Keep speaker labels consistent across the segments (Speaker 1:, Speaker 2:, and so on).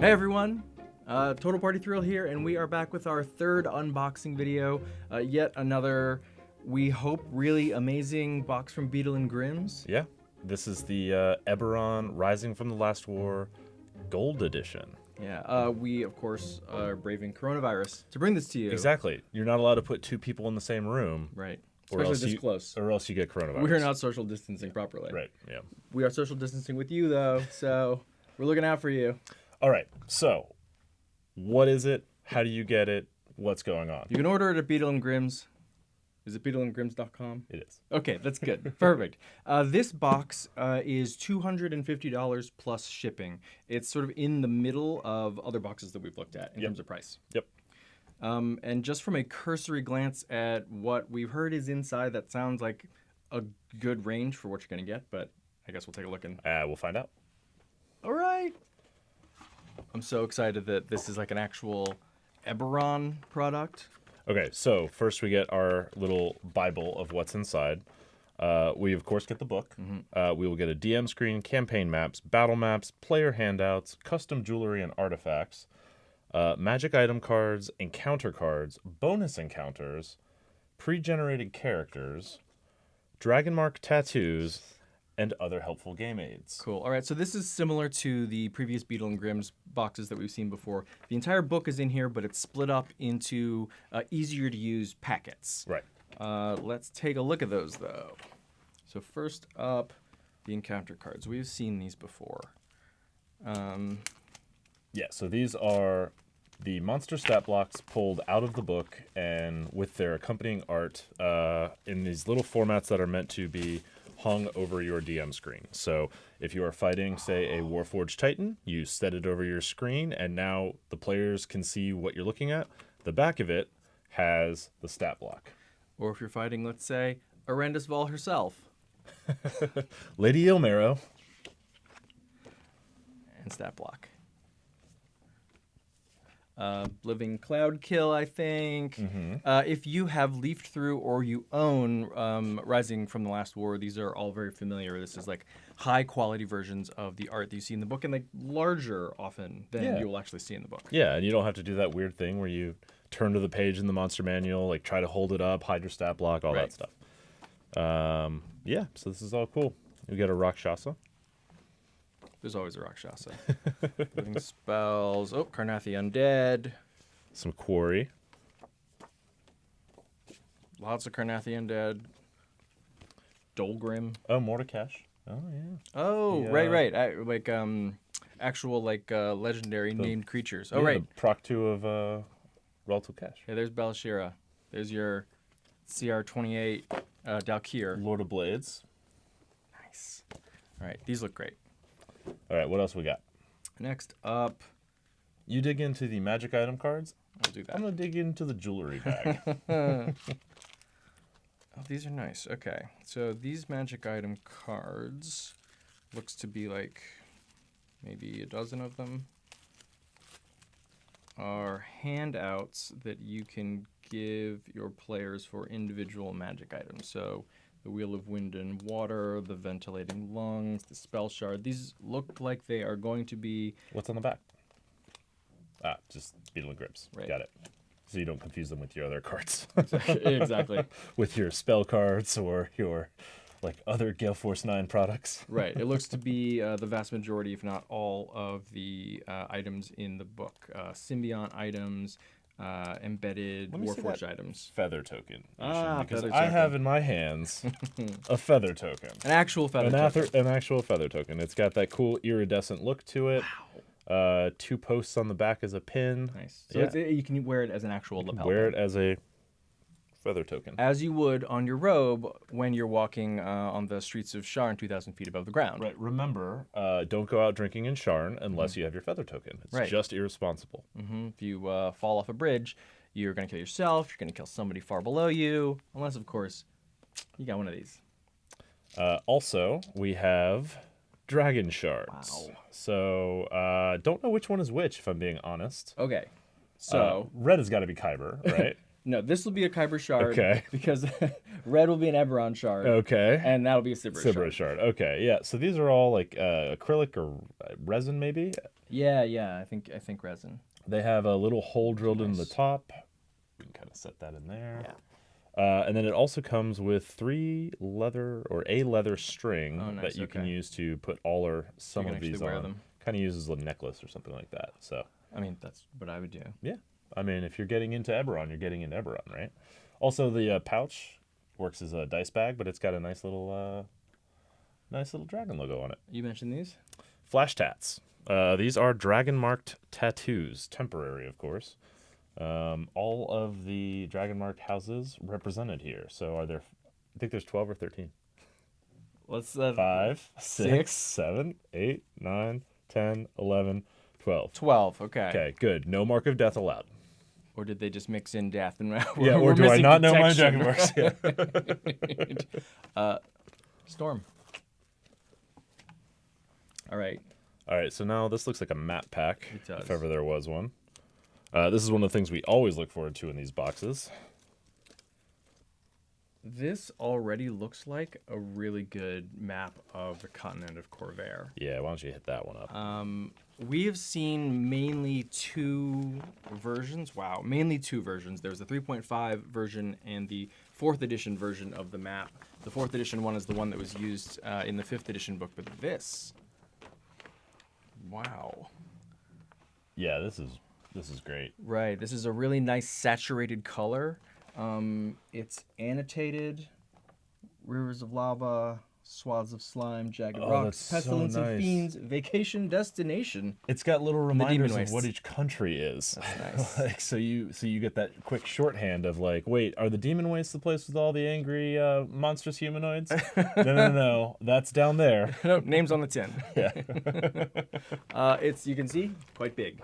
Speaker 1: Hey everyone, Total Party Thrill here, and we are back with our third unboxing video. Yet another, we hope, really amazing box from Beadle and Grimm's.
Speaker 2: Yeah, this is the Eberron Rising from the Last War Gold Edition.
Speaker 1: Yeah, we of course are braving coronavirus to bring this to you.
Speaker 2: Exactly. You're not allowed to put two people in the same room.
Speaker 1: Right.
Speaker 2: Or
Speaker 1: Especially
Speaker 2: else
Speaker 1: this
Speaker 2: you,
Speaker 1: close.
Speaker 2: Or else you get coronavirus.
Speaker 1: We're not social distancing properly.
Speaker 2: Right, yeah.
Speaker 1: We are social distancing with you though, so we're looking out for you.
Speaker 2: All right, so what is it? How do you get it? What's going on?
Speaker 1: You can order it at Beadle and Grimm's. Is it beadleandgrimms.com?
Speaker 2: It is.
Speaker 1: Okay, that's good. Perfect. This box is $250 plus shipping. It's sort of in the middle of other boxes that we've looked at in terms of price.
Speaker 2: Yep.
Speaker 1: And just from a cursory glance at what we've heard is inside, that sounds like a good range for what you're going to get, but I guess we'll take a look and...
Speaker 2: We'll find out.
Speaker 1: All right. I'm so excited that this is like an actual Eberron product.
Speaker 2: Okay, so first we get our little Bible of what's inside. We, of course, get the book. We will get a DM screen, campaign maps, battle maps, player handouts, custom jewelry and artifacts, magic item cards, encounter cards, bonus encounters, pre-generated characters, dragon mark tattoos, and other helpful game aids.
Speaker 1: Cool. All right, so this is similar to the previous Beadle and Grimm's boxes that we've seen before. The entire book is in here, but it's split up into easier-to-use packets.
Speaker 2: Right.
Speaker 1: Let's take a look at those, though. So first up, the encounter cards. We've seen these before.
Speaker 2: Yeah, so these are the monster stat blocks pulled out of the book and with their accompanying art in these little formats that are meant to be hung over your DM screen. So if you are fighting, say, a Warforged Titan, you set it over your screen, and now the players can see what you're looking at. The back of it has the stat block.
Speaker 1: Or if you're fighting, let's say, Arendis Vol herself.
Speaker 2: Lady Ilmero.
Speaker 1: And stat block. Living Cloud Kill, I think. If you have leafed through or you own Rising from the Last War, these are all very familiar. This is like high quality versions of the art that you see in the book, and like larger often than you will actually see in the book.
Speaker 2: Yeah, and you don't have to do that weird thing where you turn to the page in the monster manual, like try to hold it up, hide your stat block, all that stuff. Yeah, so this is all cool. We get a Rakshasa.
Speaker 1: There's always a Rakshasa. Living spells. Oh, Karnathi Undead.
Speaker 2: Some Quarry.
Speaker 1: Lots of Karnathi Undead. Beadle Grimm.
Speaker 2: Oh, Mordekash. Oh, yeah.
Speaker 1: Oh, right. Actual, legendary named creatures. Oh, right.
Speaker 2: The Proc 2 of Relative Cash.
Speaker 1: Yeah, there's Balashira. There's your CR28 Dalkir.
Speaker 2: Lord of Blades.
Speaker 1: Nice. All right, these look great.
Speaker 2: All right, what else we got?
Speaker 1: Next up,
Speaker 2: you dig into the magic item cards.
Speaker 1: I'll do that.
Speaker 2: I'm going to dig into the jewelry bag.
Speaker 1: Oh, these are nice. Okay, so these magic item cards looks to be like maybe a dozen of them are handouts that you can give your players for individual magic items. So the Wheel of Wind and Water, the Ventilating Lungs, the Spell Shard. These look like they are going to be...
Speaker 2: What's on the back? Just Beadle and Grimm's.
Speaker 1: Right.
Speaker 2: Got it. So you don't confuse them with your other cards.
Speaker 1: Exactly.
Speaker 2: With your spell cards or your other Gale Force 9 products.
Speaker 1: Right. It looks to be the vast majority, if not all, of the items in the book. Symbiont items, embedded Warforged items.
Speaker 2: Feather token.
Speaker 1: Because
Speaker 2: I have in my hands a feather token.
Speaker 1: An actual feather token.
Speaker 2: An actual feather token. It's got that cool iridescent look to it. Wow. 2 posts on the back as a pin.
Speaker 1: Nice. So you can wear it as an actual lapel.
Speaker 2: Wear it as a feather token.
Speaker 1: As you would on your robe when you're walking on the streets of Sharn 2,000 feet above the ground.
Speaker 2: Right. Remember, don't go out drinking in Sharn unless you have your feather token. It's just irresponsible.
Speaker 1: If you fall off a bridge, you're going to kill yourself. You're going to kill somebody far below you. Unless, of course, you got one of these.
Speaker 2: Also, we have dragon shards.
Speaker 1: Wow.
Speaker 2: So, don't know which one is which, if I'm being honest.
Speaker 1: Okay. So
Speaker 2: red has got to be Kyber, right?
Speaker 1: No, this will be a Kyber shard.
Speaker 2: Okay.
Speaker 1: Because red will be an Eberron shard.
Speaker 2: Okay.
Speaker 1: And that'll be a Sybris shard.
Speaker 2: Okay, yeah. So these are all like acrylic or resin, maybe.
Speaker 1: Yeah. I think resin.
Speaker 2: They have a little hole drilled in the top. We can kind of set that in there.
Speaker 1: Yeah.
Speaker 2: And then it also comes with a leather string
Speaker 1: nice,
Speaker 2: that you can use to put all or some of these
Speaker 1: wear
Speaker 2: on.
Speaker 1: them.
Speaker 2: Kind of uses a necklace or something like that. So.
Speaker 1: I mean, that's what I would do.
Speaker 2: Yeah. I mean, if you're getting into Eberron, you're getting into Eberron, right? Also, the pouch works as a dice bag, but it's got a nice little dragon logo on it.
Speaker 1: You mentioned these?
Speaker 2: Flash tats. These are dragon marked tattoos, temporary, of course. All of the dragon marked houses represented here. So I think there's 12 or 13.
Speaker 1: What's that?
Speaker 2: 5, 6, 7, 8, 9, 10, 11, 12.
Speaker 1: 12, okay.
Speaker 2: Okay, good. No mark of death allowed.
Speaker 1: Or did they just mix in death and
Speaker 2: Yeah, or do I not know my dragon marks? Yeah.
Speaker 1: Storm. All right.
Speaker 2: All right, so now this looks like a map pack,
Speaker 1: It does.
Speaker 2: if ever there was one. This is one of the things we always look forward to in these boxes.
Speaker 1: This already looks like a really good map of the continent of Corvair.
Speaker 2: Yeah, why don't you hit that one up?
Speaker 1: We have seen mainly two versions. Wow, mainly two versions. There's the 3.5 version and the 4th edition version of the map. The 4th edition one is the one that was used in the 5th edition book, but this, wow.
Speaker 2: Yeah, this is great.
Speaker 1: Right, this is a really nice saturated color. It's annotated, rivers of lava, swaths of slime, jagged rocks,
Speaker 2: that's so
Speaker 1: pestilence of
Speaker 2: nice.
Speaker 1: fiends, vacation destination.
Speaker 2: It's got little reminders
Speaker 1: demon
Speaker 2: of what
Speaker 1: wastes.
Speaker 2: each country is.
Speaker 1: That's nice.
Speaker 2: Like, so you get that quick shorthand of like, wait, are the demon wastes the place with all the angry monstrous humanoids? No, that's down there.
Speaker 1: No, names on the tin.
Speaker 2: Yeah.
Speaker 1: It's, you can see, quite big.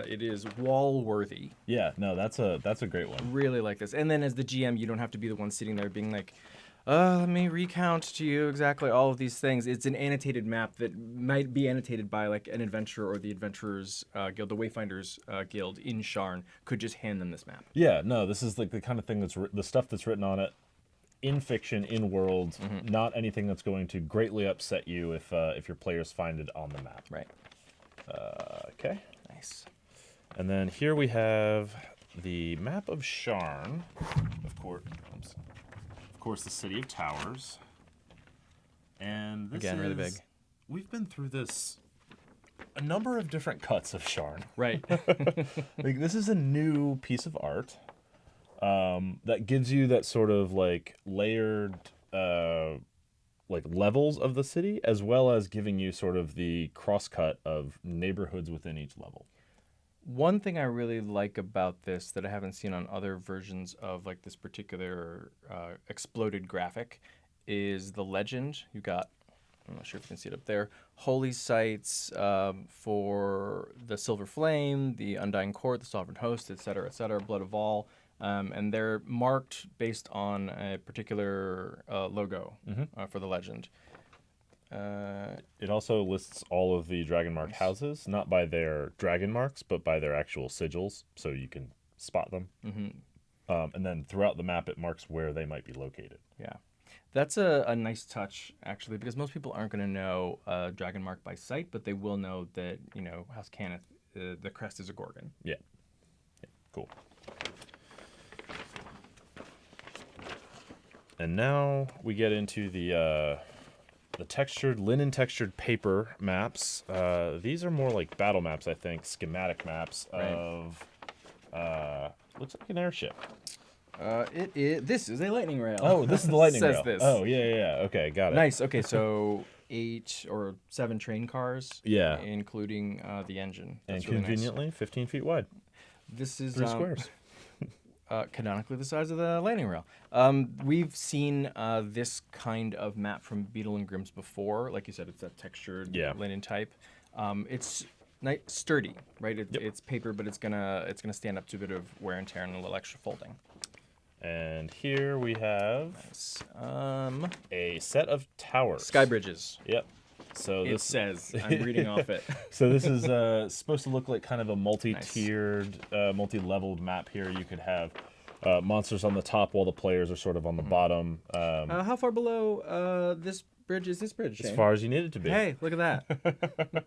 Speaker 1: It is wall worthy.
Speaker 2: Yeah, no, that's a great one.
Speaker 1: Really like this. And then as the GM, you don't have to be the one sitting there being like, let me recount to you exactly all of these things. It's an annotated map that might be annotated by like an adventurer or the Adventurers Guild, the Wayfinders Guild in Sharn could just hand them this map.
Speaker 2: Yeah, no, this is like the kind of thing that's the stuff that's written on it in fiction, in world, not anything that's going to greatly upset you if your players find it on the map.
Speaker 1: Right.
Speaker 2: Okay.
Speaker 1: Nice.
Speaker 2: And then here we have the map of Sharn, of course, the City of Towers. And this
Speaker 1: Again, really big.
Speaker 2: We've been through this a number of different cuts of Sharn.
Speaker 1: Right.
Speaker 2: Like, this is a new piece of art that gives you that sort of like layered like levels of the city, as well as giving you sort of the crosscut of neighborhoods within each level.
Speaker 1: One thing I really like about this that I haven't seen on other versions of like this particular exploded graphic is the legend. You got, I'm not sure if you can see it up there, holy sites for the Silver Flame, the Undying Court, the Sovereign Host, etc., Blood of All. And they're marked based on a particular logo for the legend.
Speaker 2: It also lists all of the dragon marked houses, not by their dragon marks, but by their actual sigils, so you can spot them. And then throughout the map, it marks where they might be located.
Speaker 1: Yeah. That's a nice touch, actually, because most people aren't going to know dragon mark by sight, but they will know that, you know, House Cannith, the crest is a Gorgon.
Speaker 2: Yeah. Cool. And now we get into the textured, linen textured paper maps. These are more like battle maps, I think, schematic maps of, looks like an airship.
Speaker 1: This is a lightning rail.
Speaker 2: Oh, this is the lightning
Speaker 1: Says
Speaker 2: rail.
Speaker 1: this.
Speaker 2: Oh, yeah. Okay, got it.
Speaker 1: Nice. Okay, so 8 or 7 train cars.
Speaker 2: Yeah.
Speaker 1: Including the engine.
Speaker 2: And
Speaker 1: That's really
Speaker 2: conveniently, 15 feet wide.
Speaker 1: This is
Speaker 2: 3 squares.
Speaker 1: canonically the size of the lightning rail. We've seen this kind of map from Beadle and Grimm's before. Like you said, it's that textured linen type. It's sturdy, right? It's paper, but it's gonna stand up to a bit of wear and tear and a little extra folding.
Speaker 2: And here we have
Speaker 1: Nice.
Speaker 2: a set of towers.
Speaker 1: Sky bridges.
Speaker 2: Yep. So
Speaker 1: It
Speaker 2: this
Speaker 1: says. I'm reading off it.
Speaker 2: So this is supposed to look like kind of a multi-tiered, multi-leveled map here. You could have monsters on the top while the players are sort of on the bottom.
Speaker 1: How far below this bridge is this bridge,
Speaker 2: As
Speaker 1: Shane?
Speaker 2: far as you need it to be.
Speaker 1: Hey, look at that.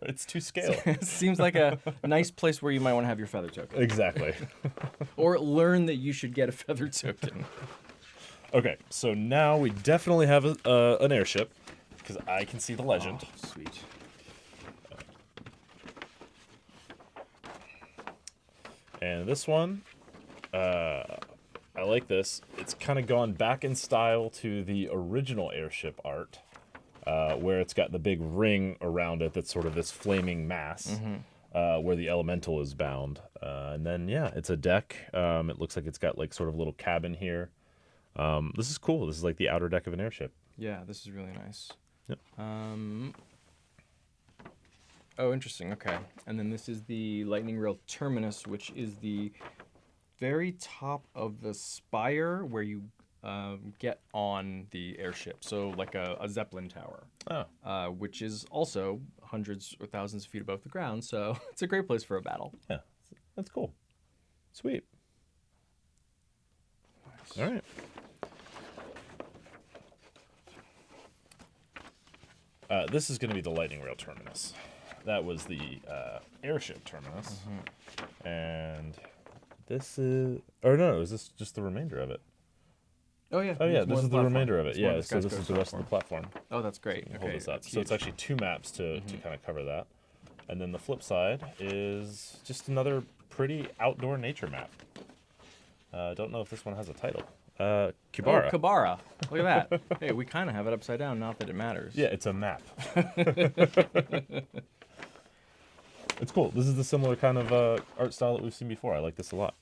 Speaker 2: It's to scale.
Speaker 1: Seems like a nice place where you might want to have your feather token.
Speaker 2: Exactly.
Speaker 1: Or learn that you should get a feather token.
Speaker 2: Okay, so now we definitely have an airship, because I can see the legend.
Speaker 1: Oh, sweet.
Speaker 2: And this one, I like this. It's kind of gone back in style to the original airship art, where it's got the big ring around it that's sort of this flaming mass, where the elemental is bound. And then, yeah, it's a deck. It looks like it's got like sort of a little cabin here. This is cool. This is like the outer deck of an airship.
Speaker 1: Yeah, this is really nice.
Speaker 2: Yep.
Speaker 1: Oh, interesting. Okay. And then this is the lightning rail terminus, which is the very top of the spire where you get on the airship. So like a Zeppelin tower.
Speaker 2: Oh.
Speaker 1: Which is also hundreds or thousands of feet above the ground. So it's a great place for a battle.
Speaker 2: Yeah. That's cool. Sweet.
Speaker 1: Nice.
Speaker 2: All right. This is going to be the lightning rail terminus. That was the airship terminus. And this is... Or no, is this just the remainder of it?
Speaker 1: Oh, yeah.
Speaker 2: Oh, yeah, this is the remainder of it.
Speaker 1: It's more
Speaker 2: Yeah,
Speaker 1: of
Speaker 2: so this is the rest of the platform.
Speaker 1: Oh, that's great.
Speaker 2: Hold
Speaker 1: Okay,
Speaker 2: this up.
Speaker 1: that's
Speaker 2: So it's
Speaker 1: huge.
Speaker 2: actually 2 maps to kind of cover that. And then the flip side is just another pretty outdoor nature map. Don't know if this one has a title. Kibara.
Speaker 1: Oh, Kabara. Look at that. Hey, we kind of have it upside down, not that it matters.
Speaker 2: Yeah, it's a map. It's cool. This is the similar kind of art style that we've seen before. I like this a lot.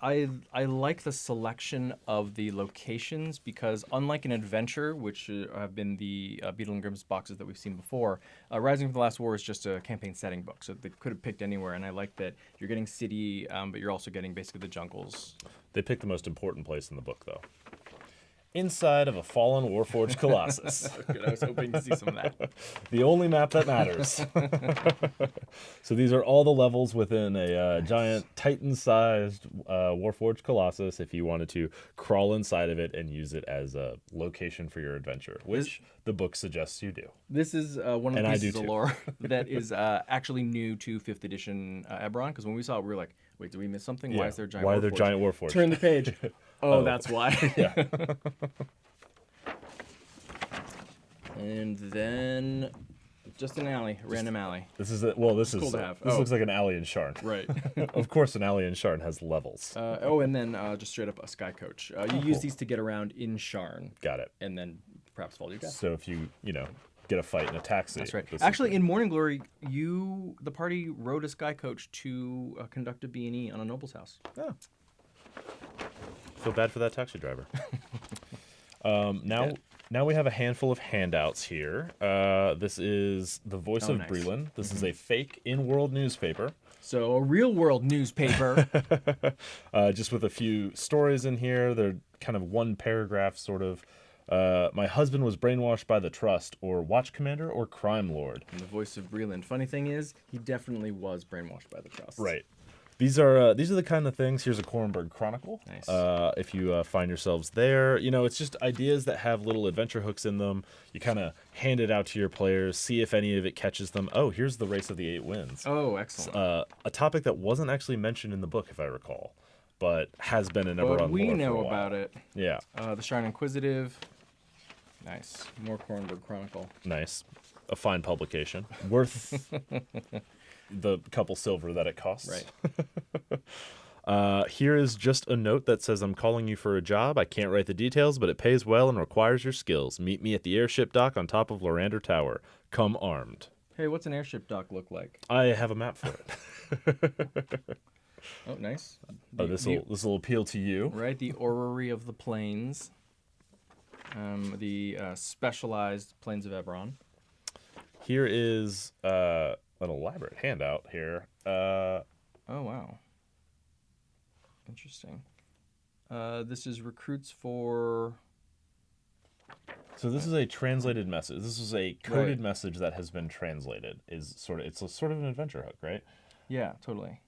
Speaker 1: I like the selection of the locations because unlike an adventure, which have been the Beadle Grimm's boxes that we've seen before, Rising from the Last War is just a campaign setting book, so they could have picked anywhere. And I like that you're getting city, but you're also getting basically the jungles.
Speaker 2: They picked the most important place in the book, though. Inside of a fallen Warforged Colossus.
Speaker 1: Good, I was hoping to see some of that.
Speaker 2: The only map that matters. So these are all the levels within a giant Titan-sized Warforged Colossus if you wanted to crawl inside of it and use it as a location for your adventure, which the book suggests you do.
Speaker 1: This is one of the
Speaker 2: And I
Speaker 1: pieces
Speaker 2: do
Speaker 1: of
Speaker 2: too.
Speaker 1: lore that is actually new to 5th edition Eberron, because when we saw it, we were like, wait, did we miss something? Why
Speaker 2: Yeah.
Speaker 1: is there a giant
Speaker 2: Why are there
Speaker 1: Warforged?
Speaker 2: giant Warforged?
Speaker 1: Turn the page. Oh, that's why.
Speaker 2: Yeah.
Speaker 1: And then just an alley, a random alley.
Speaker 2: This is this
Speaker 1: cool
Speaker 2: is
Speaker 1: to have.
Speaker 2: this
Speaker 1: Oh.
Speaker 2: looks like an alley in Sharn.
Speaker 1: Right.
Speaker 2: Of course, an alley in Sharn has levels.
Speaker 1: And then just straight up a sky coach. You use these to get around in Sharn,
Speaker 2: Got it.
Speaker 1: and then perhaps follow your death.
Speaker 2: So if you get a fight in a taxi.
Speaker 1: That's right.
Speaker 2: this is
Speaker 1: Actually,
Speaker 2: good.
Speaker 1: in Morning Glory, the party rode a sky coach to conduct a B&E on a noble's house.
Speaker 2: Oh. Feel bad for that taxi driver. Now we have a handful of handouts here. This is the Voice of
Speaker 1: nice.
Speaker 2: Breeland. This is a fake in-world newspaper,
Speaker 1: So a real world newspaper.
Speaker 2: just with a few stories in here. They're kind of one paragraph sort of. My husband was brainwashed by the Trust, or Watch Commander, or Crime Lord.
Speaker 1: And the Voice of Breeland. Funny thing is, he definitely was brainwashed by the Trust.
Speaker 2: Right. These are the kind of things. Here's a Korenberg Chronicle.
Speaker 1: Nice.
Speaker 2: If you find yourselves there, it's just ideas that have little adventure hooks in them. You kind of hand it out to your players, see if any of it catches them. Oh, here's the Race of the 8 Winds.
Speaker 1: Oh, excellent.
Speaker 2: A topic that wasn't actually mentioned in the book, if I recall, but has been in Eberron
Speaker 1: But we
Speaker 2: lore for
Speaker 1: know
Speaker 2: a while.
Speaker 1: about it.
Speaker 2: Yeah,
Speaker 1: The Shrine Inquisitive. Nice. More Korenberg Chronicle.
Speaker 2: nice. A fine publication. Worth the couple silver that it costs.
Speaker 1: Right.
Speaker 2: Here is just a note that says, I'm calling you for a job. I can't write the details, but it pays well and requires your skills. Meet me at the airship dock on top of Lorander Tower. Come armed.
Speaker 1: Hey, what's an airship dock look like?
Speaker 2: I have a map for it.
Speaker 1: Oh, nice.
Speaker 2: This will appeal to you.
Speaker 1: Right, the orrery of the plains. The specialized plains of Eberron.
Speaker 2: Here is an elaborate handout here.
Speaker 1: Oh, wow. Interesting. This is recruits for
Speaker 2: So this is a translated message. This is a coded message that has been translated. It's a sort of an adventure hook, right?
Speaker 1: Yeah, totally.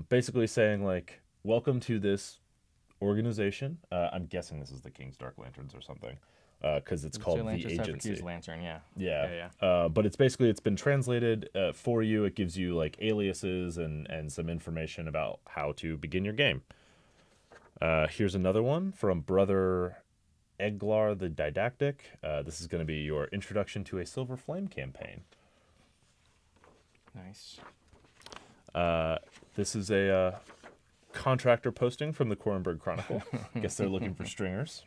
Speaker 2: Basically saying like, welcome to this organization. I'm guessing this is the King's Dark Lanterns or something, because it's called the Agency.
Speaker 1: Lantern, yeah.
Speaker 2: Yeah. But it's been translated for you. It gives you like aliases and some information about how to begin your game. Here's another one from Brother Eglar the Didactic. This is going to be your introduction to a Silver Flame campaign.
Speaker 1: Nice.
Speaker 2: This is a contractor posting from the Korenberg Chronicle. I guess they're looking for stringers.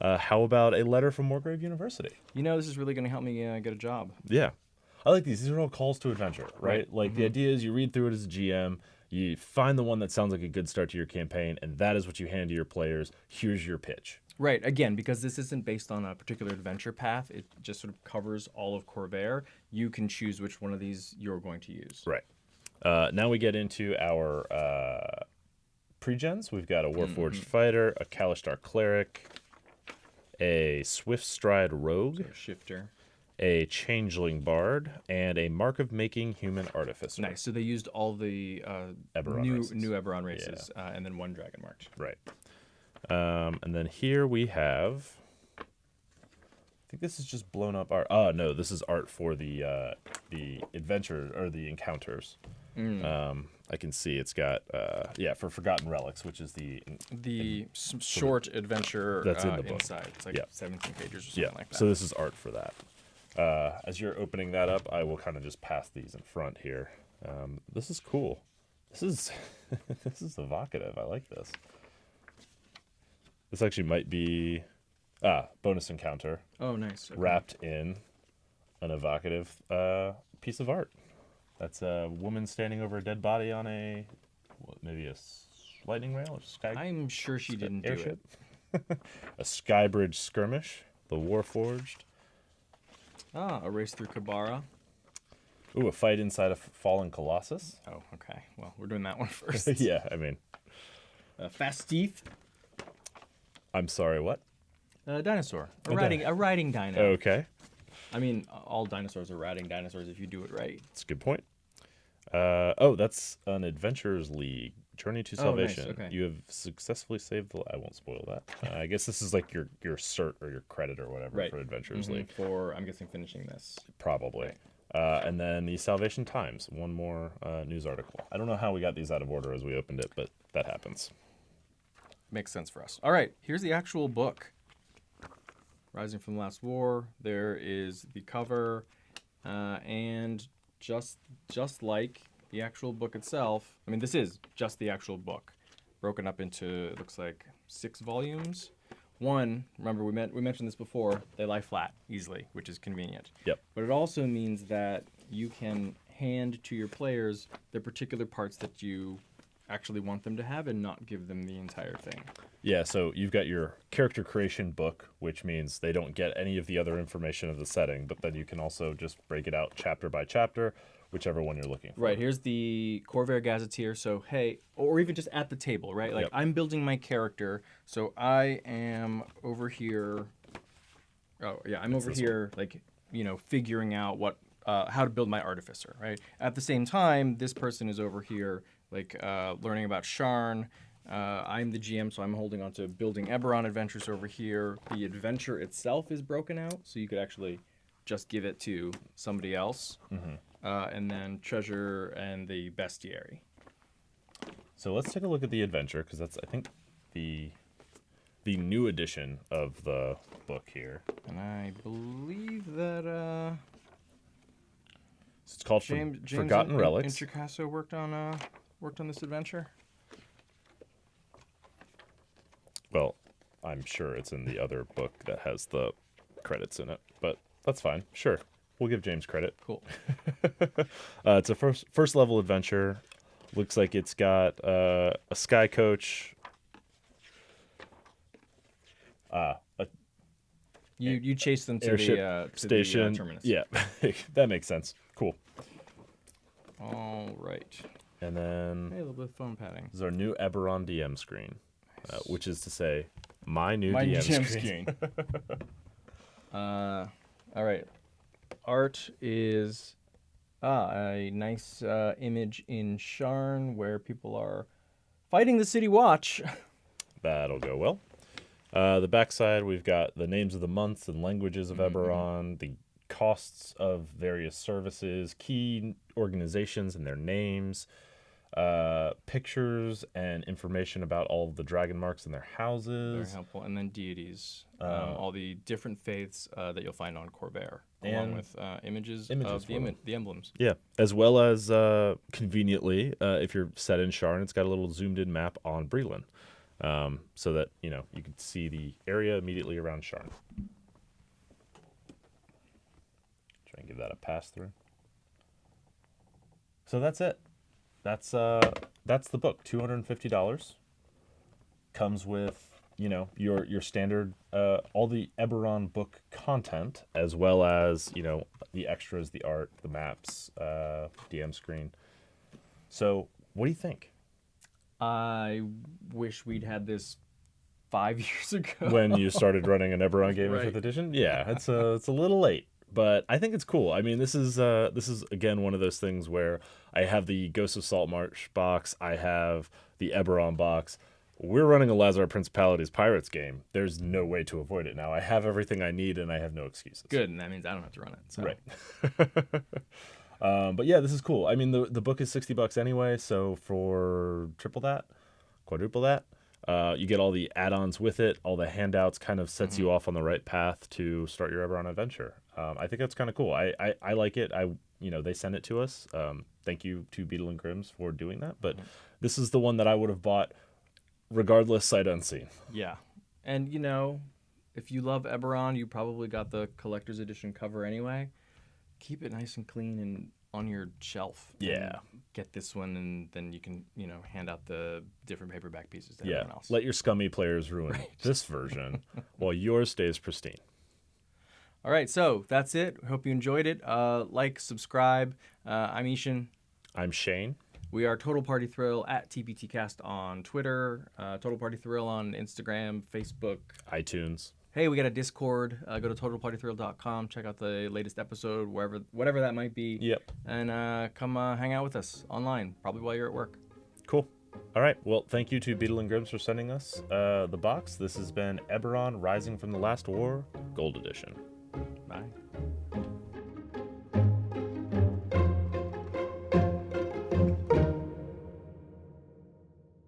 Speaker 2: How about a letter from Morgrave University?
Speaker 1: This is really going to help me get a job.
Speaker 2: Yeah. I like these. These are all calls to adventure, right? Like the idea is you read through it as a GM, you find the one that sounds like a good start to your campaign, and that is what you hand to your players. Here's your pitch.
Speaker 1: Right. Again, because this isn't based on a particular adventure path, it just sort of covers all of Corvair. You can choose which one of these you're going to use.
Speaker 2: Right. Now we get into our pre-gens. We've got a Warforged Fighter, a Kalishtar Cleric, a Swift Stride Rogue,
Speaker 1: So shifter.
Speaker 2: a Changeling Bard, and a Mark of Making Human Artificer.
Speaker 1: Nice. So they used all the
Speaker 2: Eberron
Speaker 1: new Eberron races, and then one Dragon marked.
Speaker 2: Right. And then here we have, I think this is just blown up art. Oh, no, this is art for the adventure, or the encounters. I can see it's got, for Forgotten Relics, which is the
Speaker 1: short adventure
Speaker 2: that's in the book.
Speaker 1: Inside. It's like 17 pages or something like that.
Speaker 2: So this is art for that. As you're opening that up, I will kind of just pass these in front here. This is cool. This is this is evocative. I like this. This actually might be bonus encounter.
Speaker 1: Oh, nice. Okay.
Speaker 2: Wrapped in an evocative piece of art. That's a woman standing over a dead body on maybe a lightning rail or sky.
Speaker 1: I'm sure she didn't
Speaker 2: airship.
Speaker 1: do it.
Speaker 2: A Skybridge skirmish. The Warforged.
Speaker 1: A race through Kabara.
Speaker 2: Ooh, a fight inside a fallen Colossus.
Speaker 1: Oh, okay. Well, we're doing that one first.
Speaker 2: Yeah, I mean.
Speaker 1: Fast teeth.
Speaker 2: I'm sorry, what?
Speaker 1: Dinosaur. A riding dino.
Speaker 2: Okay.
Speaker 1: I mean, all dinosaurs are riding dinosaurs if you do it right.
Speaker 2: That's a good point. That's an Adventurers League. Journey to Salvation.
Speaker 1: Nice. Okay.
Speaker 2: You have successfully saved the... I won't spoil that. I guess this is like your cert or your credit or whatever for Adventurers League.
Speaker 1: For, I'm guessing, finishing this.
Speaker 2: Probably. Right. And then the Salvation Times. One more news article. I don't know how we got these out of order as we opened it, but that happens.
Speaker 1: Makes sense for us. All right, here's the actual book. Rising from the Last War. There is the cover, and just like the actual book itself. I mean, this is just the actual book, broken up into, it looks like 6 volumes. One, remember we mentioned this before, they lie flat easily, which is convenient.
Speaker 2: Yep.
Speaker 1: But it also means that you can hand to your players the particular parts that you actually want them to have and not give them the entire thing.
Speaker 2: Yeah, so you've got your character creation book, which means they don't get any of the other information of the setting, but then you can also just break it out chapter by chapter, whichever one you're looking for.
Speaker 1: Right, here's the Corvair Gazetteer, so hey, or even just at the table, right? Like, I'm building my character, so I am over here, I'm over here, like, figuring out how to build my artificer, right? At the same time, this person is over here, like, learning about Sharn. I'm the GM, so I'm holding on to building Eberron adventures over here. The adventure itself is broken out, so you could actually just give it to somebody else. And then treasure and the bestiary.
Speaker 2: So let's take a look at the adventure, because that's, I think, the new edition of the book here.
Speaker 1: And I believe that
Speaker 2: It's called
Speaker 1: James
Speaker 2: Forgotten Relics.
Speaker 1: Intricasso worked on this adventure.
Speaker 2: Well, I'm sure it's in the other book that has the credits in it, but that's fine. Sure. We'll give James credit.
Speaker 1: Cool.
Speaker 2: It's a first level adventure. Looks like it's got a sky coach.
Speaker 1: You chase them to
Speaker 2: airship
Speaker 1: the
Speaker 2: station.
Speaker 1: Terminus.
Speaker 2: Yeah, that makes sense. Cool.
Speaker 1: All right.
Speaker 2: And then
Speaker 1: Hey, a little bit of phone padding.
Speaker 2: this is our new Eberron DM screen, which is to say, my new
Speaker 1: My
Speaker 2: DM
Speaker 1: GM
Speaker 2: screen.
Speaker 1: All right. Art is a nice image in Sharn where people are fighting the City Watch.
Speaker 2: That'll go well. The backside, we've got the names of the months and languages of Eberron, the costs of various services, key organizations and their names, pictures and information about all of the dragon marks and their houses.
Speaker 1: Very helpful. And then deities, all the different faiths that you'll find on Corvair, along with images of the emblems.
Speaker 2: Yeah, as well as conveniently, if you're set in Sharn, it's got a little zoomed-in map on Breeland, so that you can see the area immediately around Sharn. Try and give that a pass through. So that's it. That's the book. $250. Comes with your standard all the Eberron book content, as well as the extras, the art, the maps, DM screen. So what do you think?
Speaker 1: I wish we'd had this 5 years ago.
Speaker 2: When you started running an Eberron game in
Speaker 1: Right.
Speaker 2: 5th edition? Yeah, it's a little late, but I think it's cool. I mean, this is again one of those things where I have the Ghost of Saltmarsh box, I have the Eberron box. We're running a Lazar Principalities Pirates game. There's no way to avoid it now. I have everything I need, and I have no excuses.
Speaker 1: Good, and that means I don't have to run it. So.
Speaker 2: Right. But yeah, this is cool. I mean, the book is $60 anyway, so for triple that, quadruple that, you get all the add-ons with it. All the handouts kind of sets you off on the right path to start your Eberron adventure. I think that's kind of cool. I like it. They sent it to us. Thank you to Beadle and Grimm's for doing that. But this is the one that I would have bought regardless, sight unseen.
Speaker 1: Yeah. And, if you love Eberron, you probably got the collector's edition cover anyway. Keep it nice and clean and on your shelf.
Speaker 2: Yeah.
Speaker 1: Get this one, and then you can, hand out the different paperback pieces to everyone else.
Speaker 2: Let your scummy players ruin this version while yours stays pristine.
Speaker 1: All right, so that's it. Hope you enjoyed it. Like, subscribe. I'm I-Hsien.
Speaker 2: I'm Shane.
Speaker 1: We are Total Party Thrill at TPTcast on Twitter, Total Party Thrill on Instagram, Facebook,
Speaker 2: iTunes.
Speaker 1: Hey, we got a Discord. Go to TotalPartyThrill.com. Check out the latest episode, whatever that might be.
Speaker 2: Yep.
Speaker 1: And come hang out with us online, probably while you're at work.
Speaker 2: Cool. All right. Well, thank you to Beadle and Grimm's for sending us the box. This has been Eberron Rising from the Last War, Gold Edition.
Speaker 1: Bye.